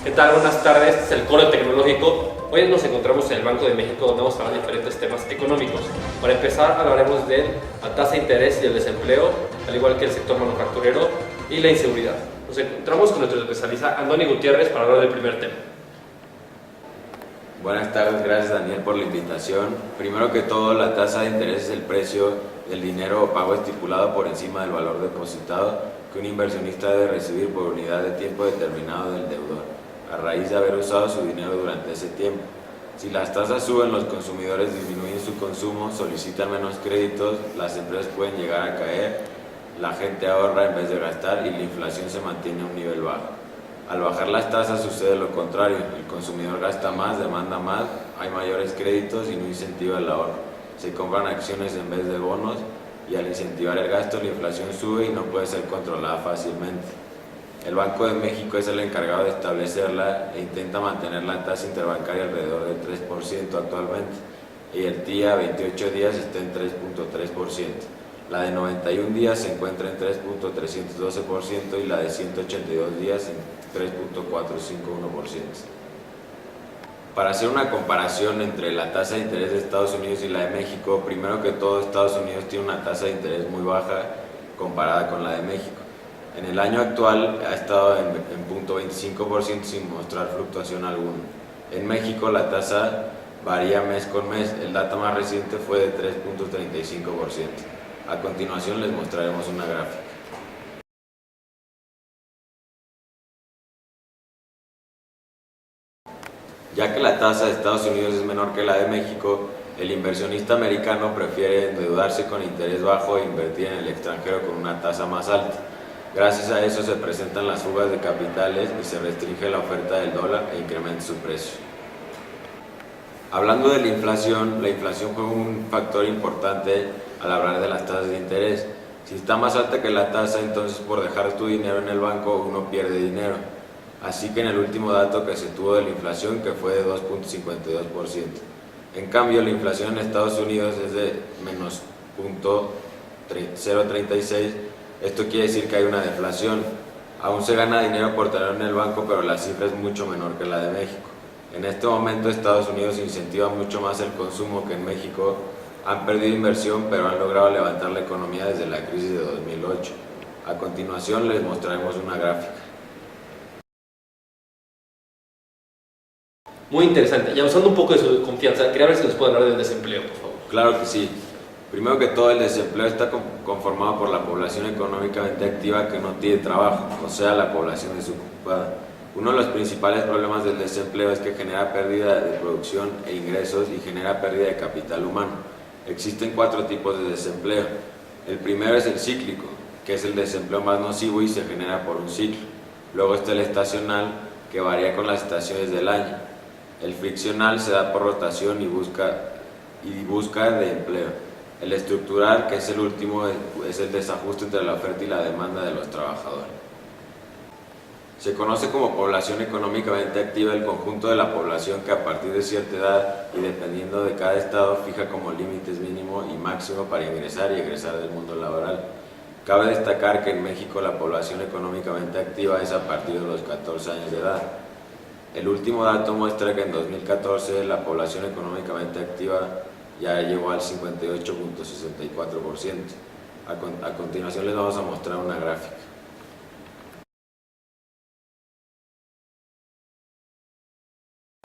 ¿Qué tal? Buenas tardes, este es el Coro Tecnológico. Hoy nos encontramos en el Banco de México donde vamos a hablar de diferentes temas económicos. Para empezar hablaremos de la tasa de interés y el desempleo, al igual que el sector manufacturero y la inseguridad. Nos encontramos con nuestro especialista Andoni Gutiérrez para hablar del primer tema. Buenas tardes, gracias Daniel por la invitación. Primero que todo, la tasa de interés es el precio del dinero o pago estipulado por encima del valor depositado que un inversionista debe recibir por unidad de tiempo determinado del deudor, a raíz de haber usado su dinero durante ese tiempo. Si las tasas suben, los consumidores disminuyen su consumo, solicitan menos créditos, las empresas pueden llegar a caer, la gente ahorra en vez de gastar y la inflación se mantiene a un nivel bajo. Al bajar las tasas sucede lo contrario, el consumidor gasta más, demanda más, hay mayores créditos y no incentiva el ahorro. Se compran acciones en vez de bonos y al incentivar el gasto la inflación sube y no puede ser controlada fácilmente. El Banco de México es el encargado de establecerla e intenta mantener la tasa interbancaria alrededor del 3% actualmente y el TIIE a 28 días está en 3.3%. La de 91 días se encuentra en 3.312% y la de 182 días en 3.451%. Para hacer una comparación entre la tasa de interés de Estados Unidos y la de México, primero que todo Estados Unidos tiene una tasa de interés muy baja comparada con la de México. En el año actual ha estado en 0.25% sin mostrar fluctuación alguna. En México la tasa varía mes con mes, el dato más reciente fue de 3.35%. A continuación les mostraremos una gráfica. Ya que la tasa de Estados Unidos es menor que la de México, el inversionista americano prefiere endeudarse con interés bajo e invertir en el extranjero con una tasa más alta. Gracias a eso se presentan las fugas de capitales y se restringe la oferta del dólar e incrementa su precio. Hablando de la inflación juega un factor importante al hablar de las tasas de interés. Si está más alta que la tasa, entonces por dejar tu dinero en el banco uno pierde dinero. Así que en el último dato que se tuvo de la inflación, que fue de 2.52%. En cambio, la inflación en Estados Unidos es de menos 0.36%. Esto quiere decir que hay una deflación. Aún se gana dinero por tenerlo en el banco, pero la cifra es mucho menor que la de México. En este momento Estados Unidos incentiva mucho más el consumo que en México. Han perdido inversión, pero han logrado levantar la economía desde la crisis de 2008. A continuación les mostraremos una gráfica. Muy interesante. Y usando un poco de su confianza, quería ver si nos puede hablar del desempleo, por favor. Claro que sí. Primero que todo, el desempleo está conformado por la población económicamente activa que no tiene trabajo, o sea, la población desocupada. Uno de los principales problemas del desempleo es que genera pérdida de producción e ingresos y genera pérdida de capital humano. Existen 4 tipos de desempleo. El primero es el cíclico, que es el desempleo más nocivo y se genera por un ciclo. Luego está el estacional, que varía con las estaciones del año. El friccional se da por rotación y busca de empleo. El estructural, que es el último, es el desajuste entre la oferta y la demanda de los trabajadores. Se conoce como población económicamente activa el conjunto de la población que a partir de cierta edad y dependiendo de cada estado fija como límites mínimo y máximo para ingresar y egresar del mundo laboral. Cabe destacar que en México la población económicamente activa es a partir de los 14 años de edad. El último dato muestra que en 2014 la población económicamente activa ya llegó al 58.64%. A continuación les vamos a mostrar una gráfica.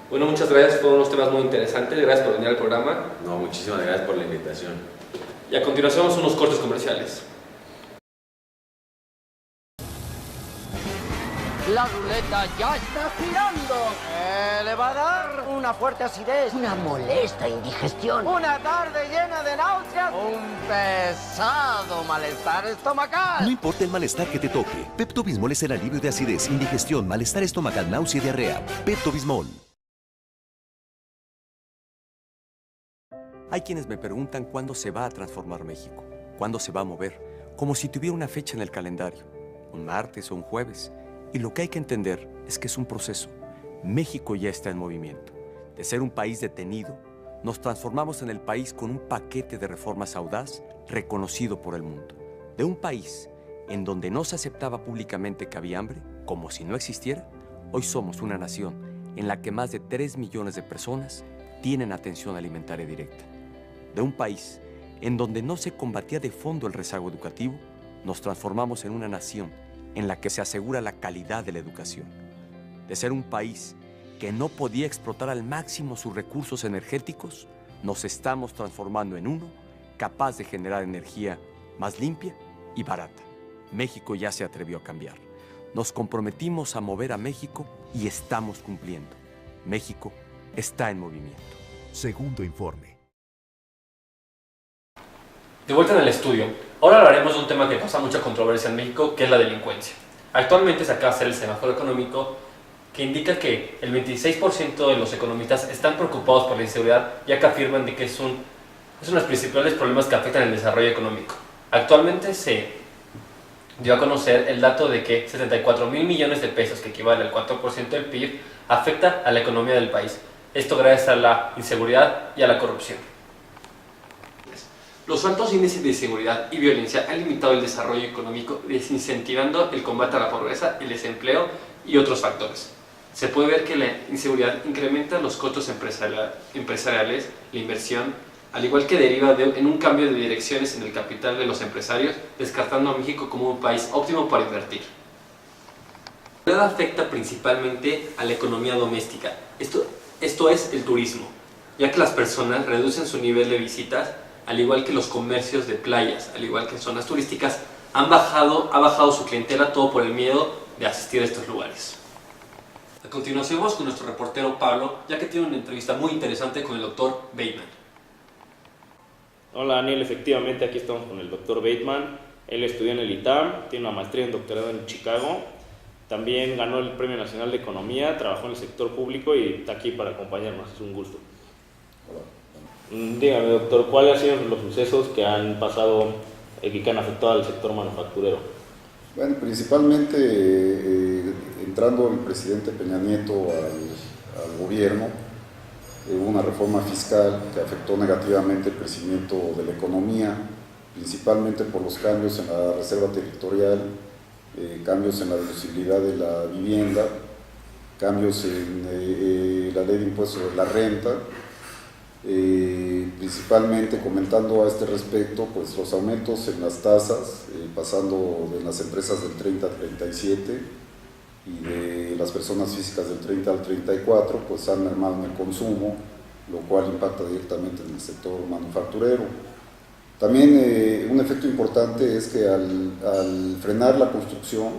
Bueno, muchas gracias, fueron unos temas muy interesantes. Gracias por venir al programa. No, muchísimas gracias por la invitación. Y a continuación vamos a unos cortes comerciales. La ruleta ya está girando. Le va a dar una fuerte acidez, una molesta indigestión, una tarde llena de náuseas, un pesado malestar estomacal. No importa el malestar que te toque, Pepto-Bismol es el alivio de acidez, indigestión, malestar estomacal, náusea y diarrea. Pepto-Bismol. Hay quienes me preguntan cuándo se va a transformar México, cuándo se va a mover, como si tuviera una fecha en el calendario, un martes o un jueves. Y lo que hay que entender es que es un proceso. México ya está en movimiento. De ser un país detenido, nos transformamos en el país con un paquete de reformas audaz reconocido por el mundo. De un país en donde no se aceptaba públicamente que había hambre, como si no existiera, Hoy somos una nación en la que más de 3 millones de personas tienen atención alimentaria directa. De un país en donde no se combatía de fondo el rezago educativo, nos transformamos en una nación en la que se asegura la calidad de la educación. De ser un país que no podía explotar al máximo sus recursos energéticos, nos estamos transformando en uno capaz de generar energía más limpia y barata. México ya se atrevió a cambiar. Nos comprometimos a mover a México y estamos cumpliendo. México está en movimiento. Segundo informe. De vuelta en el estudio, ahora hablaremos de un tema que causa mucha controversia en México, que es la delincuencia. Actualmente se acaba de hacer el semáforo económico, que indica que el 26% de los economistas están preocupados por la inseguridad, ya que afirman de que es uno de los principales problemas que afectan el desarrollo económico. Actualmente se dio a conocer el dato de que 74,000 millones de pesos, que equivale al 4% del PIB, afecta a la economía del país. Esto gracias a la inseguridad y a la corrupción. Los altos índices de inseguridad y violencia han limitado el desarrollo económico, desincentivando el combate a la pobreza, el desempleo y otros factores. Se puede ver que la inseguridad incrementa los costos empresariales, la inversión, al igual que deriva en un cambio de direcciones en el capital de los empresarios, descartando a México como un país óptimo para invertir. La inseguridad afecta principalmente a la economía doméstica. Esto es el turismo, ya que las personas reducen su nivel de visitas, al igual que los comercios de playas, al igual que en zonas turísticas, ha bajado su clientela, todo por el miedo de asistir a estos lugares. A continuación vamos con nuestro reportero Pablo, ya que tiene una entrevista muy interesante con el doctor Bateman. Hola Daniel, efectivamente aquí estamos con el doctor Bateman. Él estudió en el ITAM, tiene una maestría en doctorado en Chicago, también ganó el Premio Nacional de Economía, trabajó en el sector público y está aquí para acompañarnos, es un gusto. Hola. Dígame doctor, ¿cuáles han sido los sucesos que han pasado y que han afectado al sector manufacturero? Bueno, principalmente entrando el presidente Peña Nieto al gobierno, hubo una reforma fiscal que afectó negativamente el crecimiento de la economía, principalmente por los cambios en la reserva territorial, cambios en la deducibilidad de la vivienda, cambios en la ley de impuestos sobre la renta. Principalmente comentando a este respecto, pues los aumentos en las tasas, pasando de las empresas del 30 al 37 y de las personas físicas del 30 al 34, pues han mermado en el consumo, lo cual impacta directamente en el sector manufacturero. También un efecto importante es que al frenar la construcción,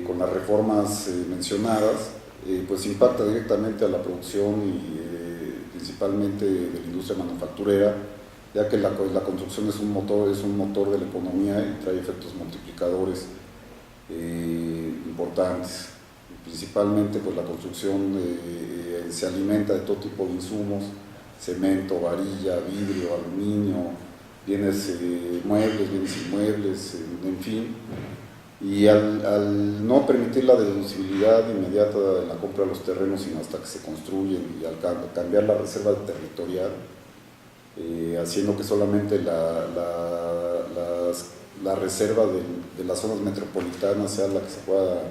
con las reformas mencionadas, pues impacta directamente a la producción y principalmente de la industria manufacturera, ya que la construcción es un motor de la economía y trae efectos multiplicadores importantes. Principalmente pues la construcción se alimenta de todo tipo de insumos, cemento, varilla, vidrio, aluminio, bienes muebles, bienes inmuebles, en fin. Y al no permitir la deducibilidad inmediata en la compra de los terrenos, sino hasta que se construyen, y al cambiar la reserva territorial, haciendo que solamente la reserva de las zonas metropolitanas sea la que se pueda,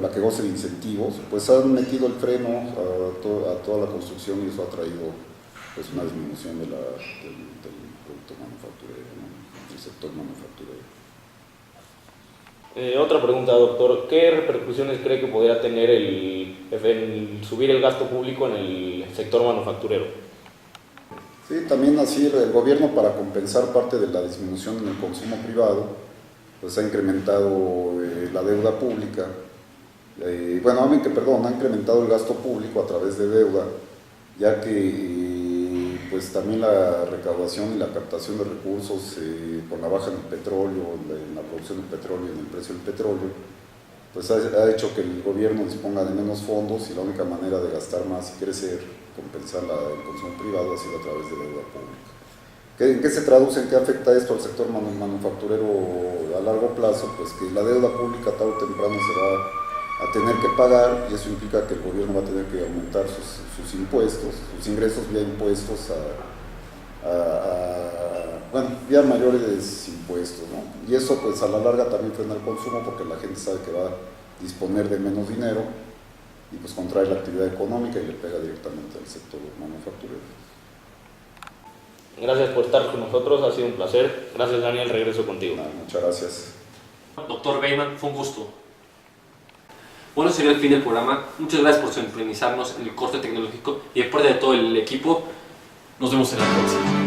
la que goce de incentivos, pues han metido el freno a toda la construcción y eso ha traído pues una disminución del producto manufacturero, ¿no? Del sector manufacturero. Otra pregunta, doctor. ¿Qué repercusiones cree que podría tener el subir el gasto público en el sector manufacturero? Sí, también así el gobierno, para compensar parte de la disminución en el consumo privado, pues ha incrementado la deuda pública. Ha incrementado el gasto público a través de deuda, ya que pues también la recaudación y la captación de recursos con la baja en el petróleo, en la producción del petróleo y en el precio del petróleo, pues ha hecho que el gobierno disponga de menos fondos y la única manera de gastar más y crecer, compensar el consumo privado, ha sido a través de deuda pública. ¿En qué se traduce? ¿En qué afecta esto al sector manufacturero a largo plazo? Pues que la deuda pública tarde o temprano se va a tener que pagar y eso implica que el gobierno va a tener que aumentar sus impuestos, sus ingresos vía impuestos vía mayores impuestos, ¿no? Y eso pues a la larga también frena el consumo porque la gente sabe que va disponer de menos dinero y pues contrae la actividad económica y le pega directamente al sector manufacturero. Gracias por estar con nosotros, ha sido un placer. Gracias, Daniel, regreso contigo. Muchas gracias. Doctor Bateman, fue un gusto. Bueno, sería el fin del programa. Muchas gracias por sintonizarnos en el corte tecnológico y de parte de todo el equipo, nos vemos en la próxima.